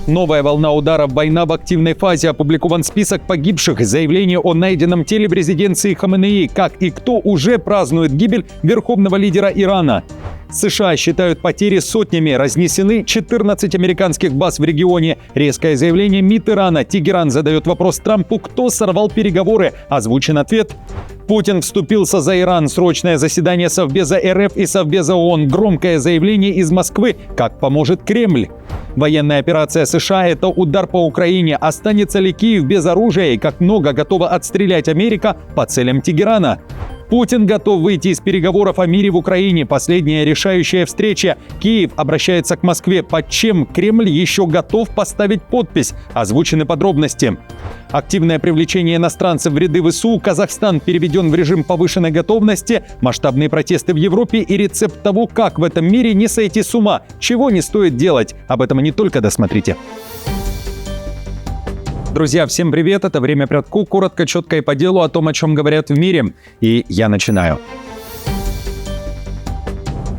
Новая волна ударов, война в активной фазе, опубликован список погибших, заявление о найденном теле в резиденции Хаменеи, как и кто уже празднует гибель верховного лидера Ирана. США считают потери сотнями, разнесены 14 американских баз в регионе. Резкое заявление МИД Ирана. Тегеран задает вопрос Трампу, кто сорвал переговоры. Озвучен ответ. Путин вступился за Иран. Срочное заседание Совбеза РФ и Совбеза ООН. Громкое заявление из Москвы. Как поможет Кремль? Военная операция США – это удар по Украине. Останется ли Киев без оружия и как много готова отстрелять Америка по целям Тегерана? Путин готов выйти из переговоров о мире в Украине. Последняя решающая встреча. Киев обращается к Москве. Под чем Кремль еще готов поставить подпись? Озвучены подробности. Активное привлечение иностранцев в ряды ВСУ. Казахстан переведен в режим повышенной готовности. Масштабные протесты в Европе и рецепт того, как в этом мире не сойти с ума. Чего не стоит делать. Об этом и не только досмотрите. Друзья, всем привет! Это «Время Прядку». Коротко, четко и по делу о том, о чем говорят в мире. И я начинаю.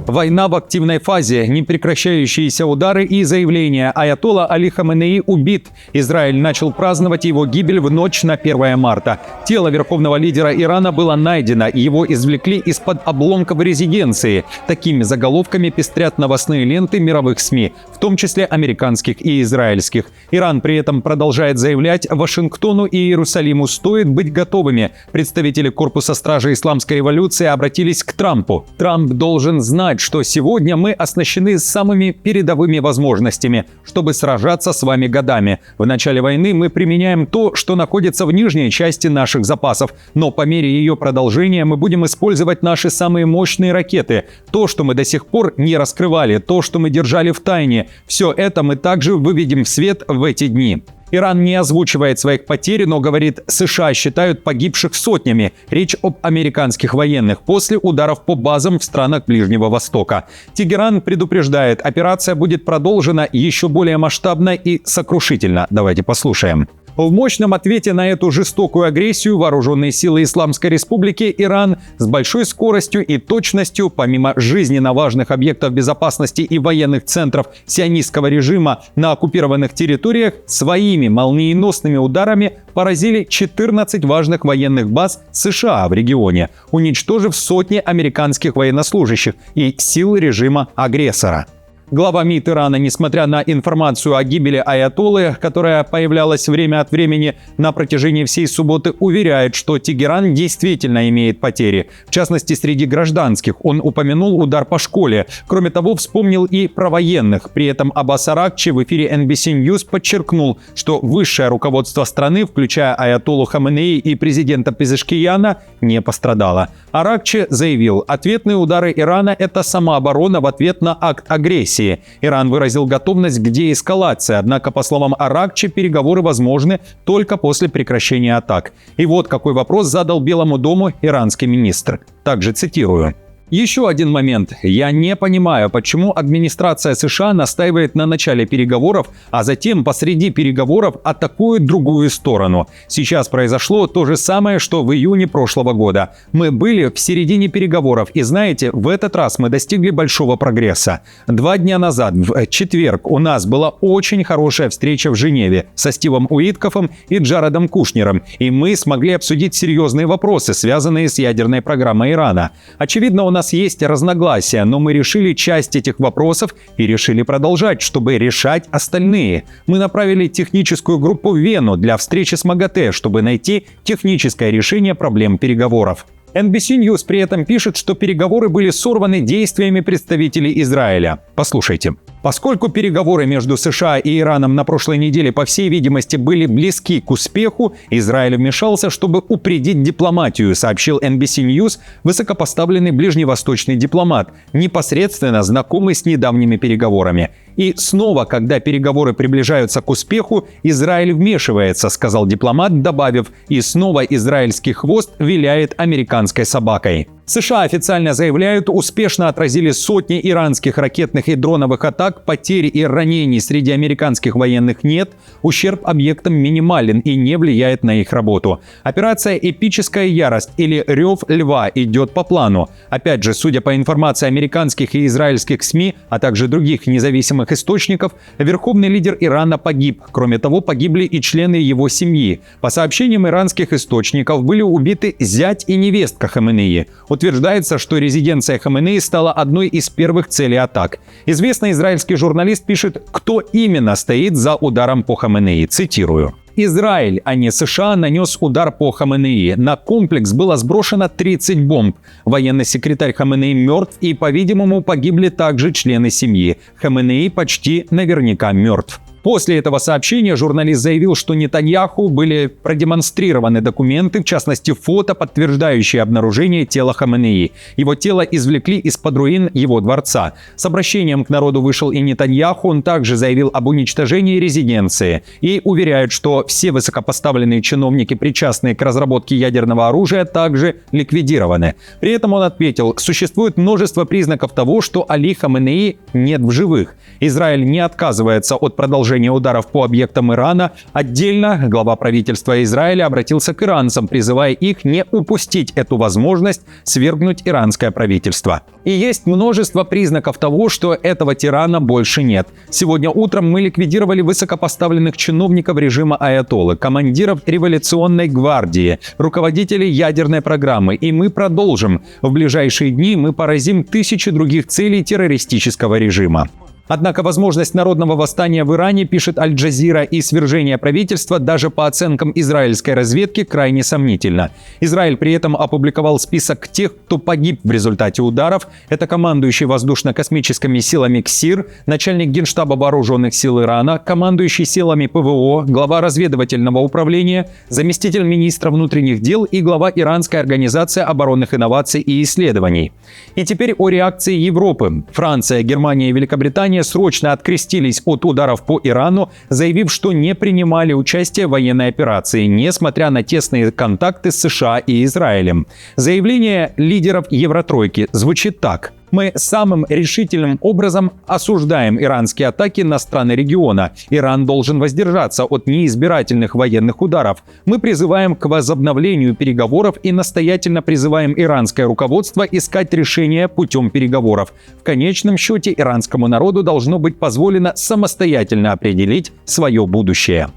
Война в активной фазе, непрекращающиеся удары и заявления. Аятолла Али Хаменеи убит. Израиль начал праздновать его гибель в ночь на 1 марта. Тело верховного лидера Ирана было найдено. Его извлекли из-под обломков резиденции. Такими заголовками пестрят новостные ленты мировых СМИ, в том числе американских и израильских. Иран при этом продолжает заявлять, Вашингтону и Иерусалиму стоит быть готовыми. Представители корпуса стражи исламской революции обратились к Трампу. Трамп должен знать, что сегодня мы оснащены самыми передовыми возможностями, чтобы сражаться с вами годами. В начале войны мы применяем то, что находится в нижней части наших запасов, но по мере ее продолжения мы будем использовать наши самые мощные ракеты. То, что мы до сих пор не раскрывали, то, что мы держали в тайне, все это мы также выведем в свет в эти дни. Иран не озвучивает своих потерь, но говорит, США считают погибших сотнями. Речь об американских военных после ударов по базам в странах Ближнего Востока. Тегеран предупреждает, операция будет продолжена еще более масштабно и сокрушительно. Давайте послушаем. В мощном ответе на эту жестокую агрессию вооруженные силы Исламской Республики Иран с большой скоростью и точностью, помимо жизненно важных объектов безопасности и военных центров сионистского режима на оккупированных территориях, своими молниеносными ударами поразили 14 важных военных баз США в регионе, уничтожив сотни американских военнослужащих и сил режима агрессора. Глава МИД Ирана, несмотря на информацию о гибели аятоллы, которая появлялась время от времени на протяжении всей субботы, уверяет, что Тегеран действительно имеет потери. В частности, среди гражданских. Он упомянул удар по школе. Кроме того, вспомнил и про военных. При этом Аббас Аракчи в эфире NBC News подчеркнул, что высшее руководство страны, включая аятоллу Хаменеи и президента Пезешкияна, не пострадало. Аракчи заявил, ответные удары Ирана – это самооборона в ответ на акт агрессии. Иран выразил готовность к деэскалации, однако, по словам Аракчи, переговоры возможны только после прекращения атак. И вот какой вопрос задал Белому дому иранский министр. Также цитирую. Еще один момент. Я не понимаю, почему администрация США настаивает на начале переговоров, а затем посреди переговоров атакует другую сторону. Сейчас произошло то же самое, что в июне прошлого года. Мы были в середине переговоров, и знаете, в этот раз мы достигли большого прогресса. 2 дня назад, в четверг, у нас была очень хорошая встреча в Женеве со Стивом Уиткофом и Джаредом Кушнером, и мы смогли обсудить серьезные вопросы, связанные с ядерной программой Ирана. Очевидно, у нас есть разногласия, но мы решили часть этих вопросов и решили продолжать, чтобы решать остальные. Мы направили техническую группу в Вену для встречи с МАГАТЭ, чтобы найти техническое решение проблем переговоров. NBC News при этом пишет, что переговоры были сорваны действиями представителей Израиля. Послушайте. Поскольку переговоры между США и Ираном на прошлой неделе, по всей видимости, были близки к успеху, Израиль вмешался, чтобы упредить дипломатию, сообщил NBC News высокопоставленный ближневосточный дипломат, непосредственно знакомый с недавними переговорами. И снова, когда переговоры приближаются к успеху, Израиль вмешивается, сказал дипломат, добавив, и снова израильский хвост виляет американской собакой. США официально заявляют, успешно отразили сотни иранских ракетных и дроновых атак, потерь и ранений среди американских военных нет, ущерб объектам минимален и не влияет на их работу. Операция «Эпическая ярость» или «Рев льва» идет по плану. Опять же, судя по информации американских и израильских СМИ, а также других независимых источников, верховный лидер Ирана погиб. Кроме того, погибли и члены его семьи. По сообщениям иранских источников, были убиты зять и невестка Хаменеи. Утверждается, что резиденция Хаменеи стала одной из первых целей атак. Известный израильский журналист пишет, кто именно стоит за ударом по Хаменеи. Цитирую. Израиль, а не США, нанес удар по Хаменеи. На комплекс было сброшено 30 бомб. Военный секретарь Хаменеи мертв и, по-видимому, погибли также члены семьи. Хаменеи почти наверняка мертв. После этого сообщения журналист заявил, что Нетаньяху были продемонстрированы документы, в частности фото, подтверждающие обнаружение тела Хаменеи. Его тело извлекли из-под руин его дворца. С обращением к народу вышел и Нетаньяху. Он также заявил об уничтожении резиденции и уверяет, что все высокопоставленные чиновники, причастные к разработке ядерного оружия, также ликвидированы. При этом он отметил, существует множество признаков того, что Али Хаменеи нет в живых. Израиль не отказывается от продолжения ударов по объектам Ирана. Отдельно глава правительства Израиля обратился к иранцам, призывая их не упустить эту возможность свергнуть иранское правительство. И есть множество признаков того, что этого тирана больше нет. Сегодня утром мы ликвидировали высокопоставленных чиновников режима аятоллы, командиров революционной гвардии, руководителей ядерной программы, и мы продолжим. В ближайшие дни мы поразим тысячи других целей террористического режима. Однако возможность народного восстания в Иране, пишет Аль-Джазира, и свержение правительства даже по оценкам израильской разведки крайне сомнительно. Израиль при этом опубликовал список тех, кто погиб в результате ударов. Это командующий воздушно-космическими силами КСИР, начальник Генштаба вооруженных сил Ирана, командующий силами ПВО, глава разведывательного управления, заместитель министра внутренних дел и глава Иранской организации оборонных инноваций и исследований. И теперь о реакции Европы. Франция, Германия и Великобритания срочно открестились от ударов по Ирану, заявив, что не принимали участие в военной операции, несмотря на тесные контакты с США и Израилем. Заявление лидеров Евротройки звучит так. Мы самым решительным образом осуждаем иранские атаки на страны региона. Иран должен воздержаться от неизбирательных военных ударов. Мы призываем к возобновлению переговоров и настоятельно призываем иранское руководство искать решение путем переговоров. В конечном счете иранскому народу должно быть позволено самостоятельно определить свое будущее.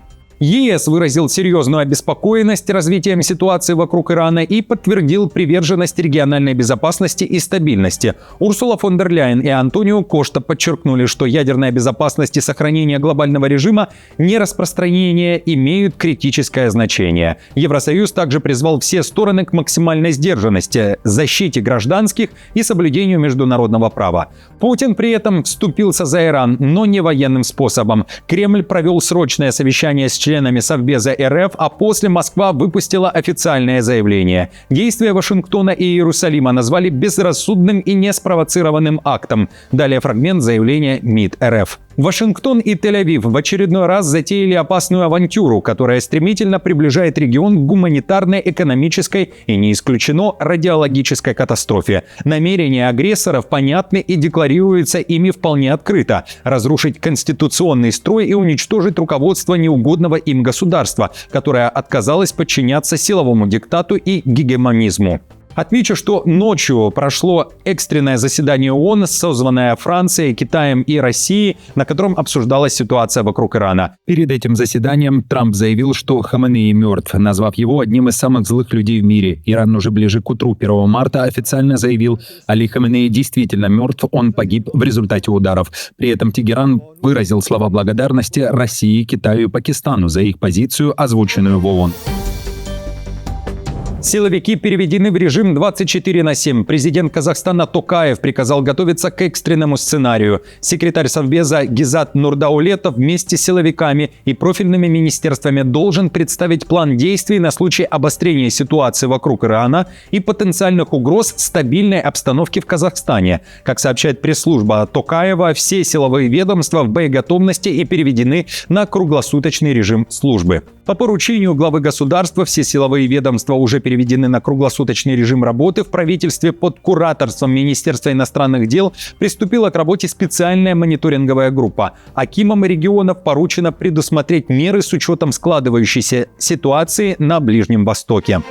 ЕС выразил серьезную обеспокоенность развитием ситуации вокруг Ирана и подтвердил приверженность региональной безопасности и стабильности. Урсула фон дер Ляйен и Антонио Кошта подчеркнули, что ядерная безопасность и сохранение глобального режима нераспространения имеют критическое значение. Евросоюз также призвал все стороны к максимальной сдержанности, защите гражданских и соблюдению международного права. Путин при этом вступился за Иран, но не военным способом. Кремль провел срочное совещание с членами Совбеза РФ, а после Москва выпустила официальное заявление. Действия Вашингтона и Иерусалима назвали безрассудным и неспровоцированным актом. Далее фрагмент заявления МИД РФ. Вашингтон и Тель-Авив в очередной раз затеяли опасную авантюру, которая стремительно приближает регион к гуманитарной, экономической и, не исключено, радиологической катастрофе. Намерения агрессоров понятны и декларируются ими вполне открыто – разрушить конституционный строй и уничтожить руководство неугодного им государства, которое отказалось подчиняться силовому диктату и гегемонизму. Отмечу, что ночью прошло экстренное заседание ООН, созванное Францией, Китаем и Россией, на котором обсуждалась ситуация вокруг Ирана. Перед этим заседанием Трамп заявил, что Хаменеи мертв, назвав его одним из самых злых людей в мире. Иран уже ближе к утру 1 марта официально заявил, Али Хаменеи действительно мертв, он погиб в результате ударов. При этом Тегеран выразил слова благодарности России, Китаю и Пакистану за их позицию, озвученную в ООН. Силовики переведены в режим 24/7. Президент Казахстана Токаев приказал готовиться к экстренному сценарию. Секретарь Совбеза Гизат Нурдаулетов вместе с силовиками и профильными министерствами должен представить план действий на случай обострения ситуации вокруг Ирана и потенциальных угроз стабильной обстановки в Казахстане. Как сообщает пресс-служба Токаева, все силовые ведомства в боеготовности и переведены на круглосуточный режим службы. По поручению главы государства все силовые ведомства уже переведены переведены на круглосуточный режим работы, в правительстве под кураторством Министерства иностранных дел приступила к работе специальная мониторинговая группа. Акимам регионов поручено предусмотреть меры с учетом складывающейся ситуации на Ближнем Востоке.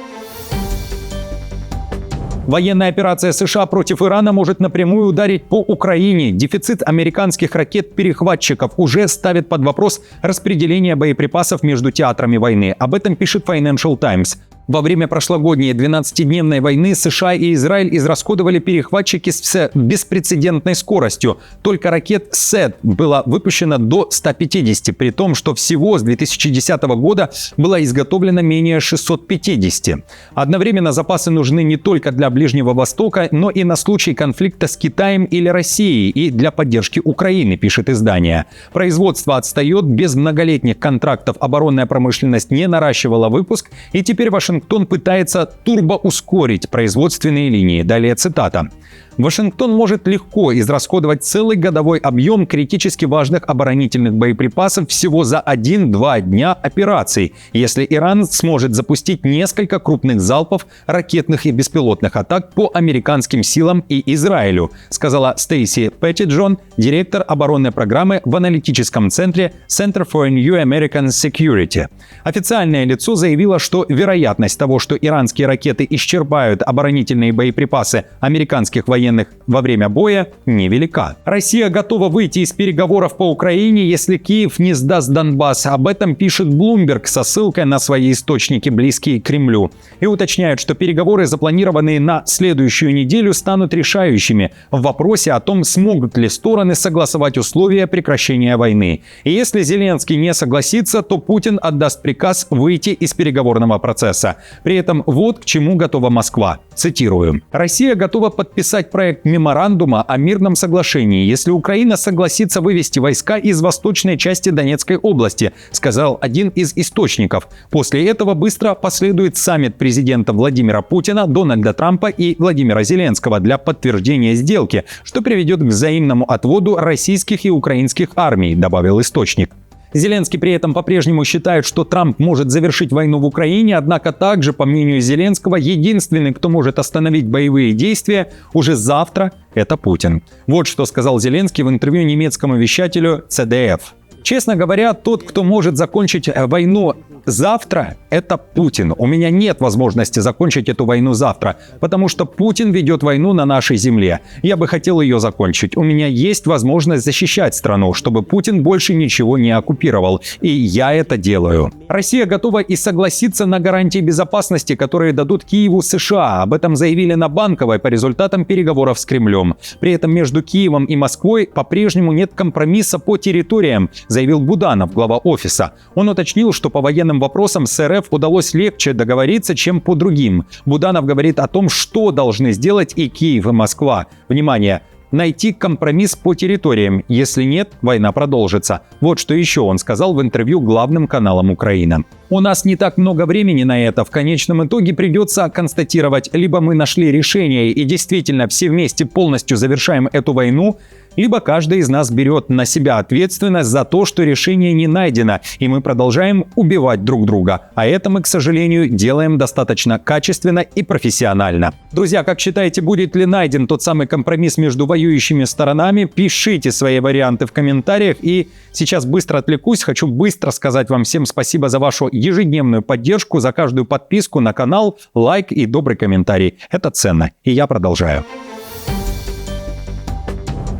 Военная операция США против Ирана может напрямую ударить по Украине. Дефицит американских ракет-перехватчиков уже ставит под вопрос распределение боеприпасов между театрами войны. Об этом пишет Financial Times. Во время прошлогодней 12-дневной войны США и Израиль израсходовали перехватчики с беспрецедентной скоростью. Только ракет СЭД было выпущено до 150, при том, что всего с 2010 года было изготовлено менее 650. Одновременно запасы нужны не только для Ближнего Востока, но и на случай конфликта с Китаем или Россией и для поддержки Украины, пишет издание. Производство отстает, без многолетних контрактов оборонная промышленность не наращивала выпуск, и теперь Вашингтон пытается турбоускорить производственные линии. Далее цитата. Вашингтон может легко израсходовать целый годовой объем критически важных оборонительных боеприпасов всего за 1-2 дня операций, если Иран сможет запустить несколько крупных залпов ракетных и беспилотных атак по американским силам и Израилю, сказала Стейси Петтиджон, директор оборонной программы в аналитическом центре Center for New American Security. Официальное лицо заявило, что вероятность того, что иранские ракеты исчерпают оборонительные боеприпасы американских военных во время боя, невелика. Россия готова выйти из переговоров по Украине, если Киев не сдаст Донбасс. Об этом пишет Bloomberg со ссылкой на свои источники, близкие к Кремлю. И уточняют, что переговоры, запланированные на следующую неделю, станут решающими в вопросе о том, смогут ли стороны согласовать условия прекращения войны. И если Зеленский не согласится, то Путин отдаст приказ выйти из переговорного процесса. При этом вот к чему готова Москва. Цитирую. «Россия готова подписать проект меморандума о мирном соглашении, если Украина согласится вывести войска из восточной части Донецкой области», сказал один из источников. После этого быстро последует саммит президента Владимира Путина, Дональда Трампа и Владимира Зеленского для подтверждения сделки, что приведет к взаимному отводу российских и украинских армий, добавил источник. Зеленский при этом по-прежнему считает, что Трамп может завершить войну в Украине, однако также, по мнению Зеленского, единственный, кто может остановить боевые действия уже завтра, это Путин. Вот что сказал Зеленский в интервью немецкому вещателю ZDF. Честно говоря, тот, кто может закончить войну завтра, это Путин. У меня нет возможности закончить эту войну завтра, потому что Путин ведет войну на нашей земле. Я бы хотел ее закончить. У меня есть возможность защищать страну, чтобы Путин больше ничего не оккупировал. И я это делаю. Россия готова и согласиться на гарантии безопасности, которые дадут Киеву США. Об этом заявили на Банковой по результатам переговоров с Кремлем. При этом между Киевом и Москвой по-прежнему нет компромисса по территориям, заявил Буданов, глава офиса. Он уточнил, что по военным вопросам с РФ удалось легче договориться, чем по другим. Буданов говорит о том, что должны сделать и Киев, и Москва. Внимание! Найти компромисс по территориям. Если нет, война продолжится. Вот что еще он сказал в интервью главным каналам Украины. У нас не так много времени на это. В конечном итоге придется констатировать, либо мы нашли решение и действительно все вместе полностью завершаем эту войну, либо каждый из нас берет на себя ответственность за то, что решение не найдено, и мы продолжаем убивать друг друга. А это мы, к сожалению, делаем достаточно качественно и профессионально. Друзья, как считаете, будет ли найден тот самый компромисс между воюющими сторонами? Пишите свои варианты в комментариях. И сейчас быстро отвлекусь. Хочу быстро сказать вам всем спасибо за вашу ежедневную поддержку, за каждую подписку на канал, лайк и добрый комментарий. Это ценно. И я продолжаю.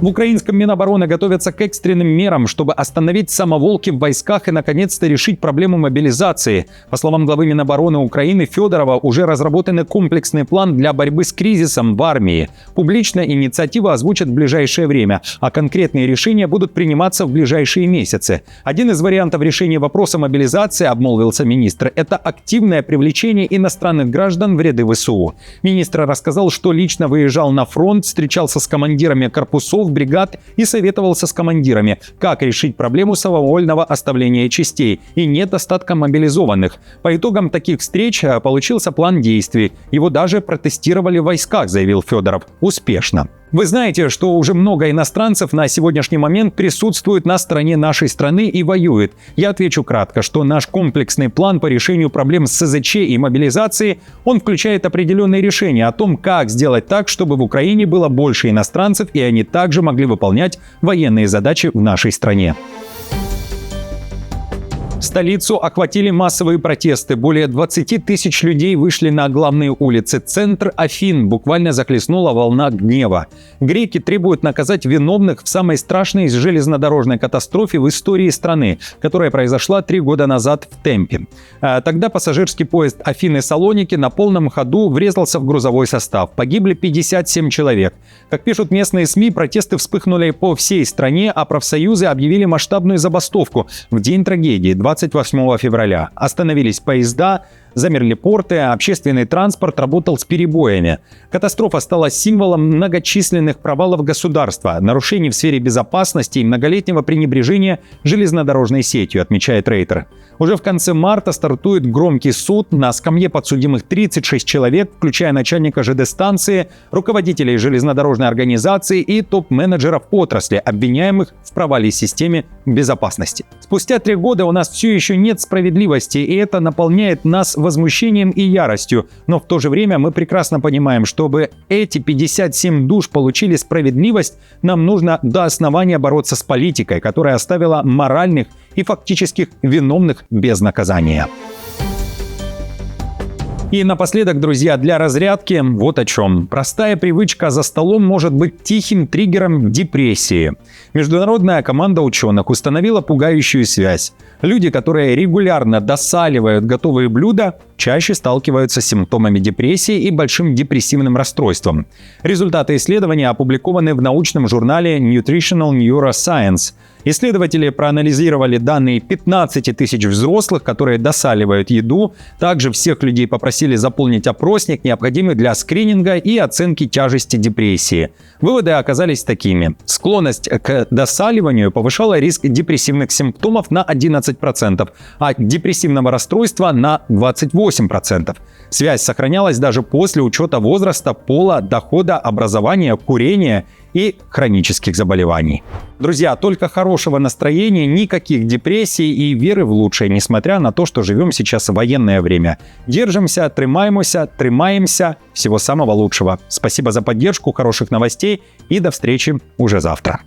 В украинском Минобороны готовятся к экстренным мерам, чтобы остановить самоволки в войсках и, наконец-то, решить проблему мобилизации. По словам главы Минобороны Украины Федорова, уже разработан комплексный план для борьбы с кризисом в армии. Публично инициативу озвучат в ближайшее время, а конкретные решения будут приниматься в ближайшие месяцы. Один из вариантов решения вопроса мобилизации, обмолвился министр, это активное привлечение иностранных граждан в ряды ВСУ. Министр рассказал, что лично выезжал на фронт, встречался с командирами корпусов, бригад и советовался с командирами, как решить проблему самовольного оставления частей и недостатка мобилизованных. По итогам таких встреч получился план действий. Его даже протестировали в войсках, заявил Федоров. Успешно. Вы знаете, что уже много иностранцев на сегодняшний момент присутствуют на стороне нашей страны и воюет. Я отвечу кратко, что наш комплексный план по решению проблем с СЗЧ и мобилизацией, он включает определенные решения о том, как сделать так, чтобы в Украине было больше иностранцев и они также могли выполнять военные задачи в нашей стране. Столицу охватили массовые протесты. Более 20 тысяч людей вышли на главные улицы. Центр Афин буквально захлестнула волна гнева. Греки требуют наказать виновных в самой страшной железнодорожной катастрофе в истории страны, которая произошла 3 года назад в Темпе. Тогда пассажирский поезд Афины-Салоники на полном ходу врезался в грузовой состав. Погибли 57 человек. Как пишут местные СМИ, протесты вспыхнули по всей стране, а профсоюзы объявили масштабную забастовку в день трагедии, 28 февраля. Остановились поезда, замерли порты, а общественный транспорт работал с перебоями. Катастрофа стала символом многочисленных провалов государства, нарушений в сфере безопасности и многолетнего пренебрежения железнодорожной сетью, отмечает Рейтер. Уже в конце марта стартует громкий суд. На скамье подсудимых 36 человек, включая начальника ЖД-станции, руководителей железнодорожной организации и топ-менеджеров отрасли, обвиняемых в провале системы безопасности. Спустя 3 года у нас все еще нет справедливости, и это наполняет нас возмущением и яростью. Но в то же время мы прекрасно понимаем, чтобы эти 57 душ получили справедливость, нам нужно до основания бороться с политикой, которая оставила моральных и фактических виновных без наказания. И напоследок, друзья, для разрядки вот о чем. Простая привычка за столом может быть тихим триггером депрессии. Международная команда ученых установила пугающую связь. Люди, которые регулярно досаливают готовые блюда, чаще сталкиваются с симптомами депрессии и большим депрессивным расстройством. Результаты исследования опубликованы в научном журнале Nutritional Neuroscience. Исследователи проанализировали данные 15 тысяч взрослых, которые досаливают еду. Также всех людей попросили заполнить опросник, необходимый для скрининга и оценки тяжести депрессии. Выводы оказались такими. Склонность к досаливанию повышала риск депрессивных симптомов на 11%, а депрессивного расстройства на 28%. Связь сохранялась даже после учета возраста, пола, дохода, образования, курения и хронических заболеваний. Друзья, только хорошего настроения, никаких депрессий и веры в лучшее, несмотря на то, что живем сейчас в военное время. Держимся, тримаемся. Всего самого лучшего. Спасибо за поддержку, хороших новостей и до встречи уже завтра.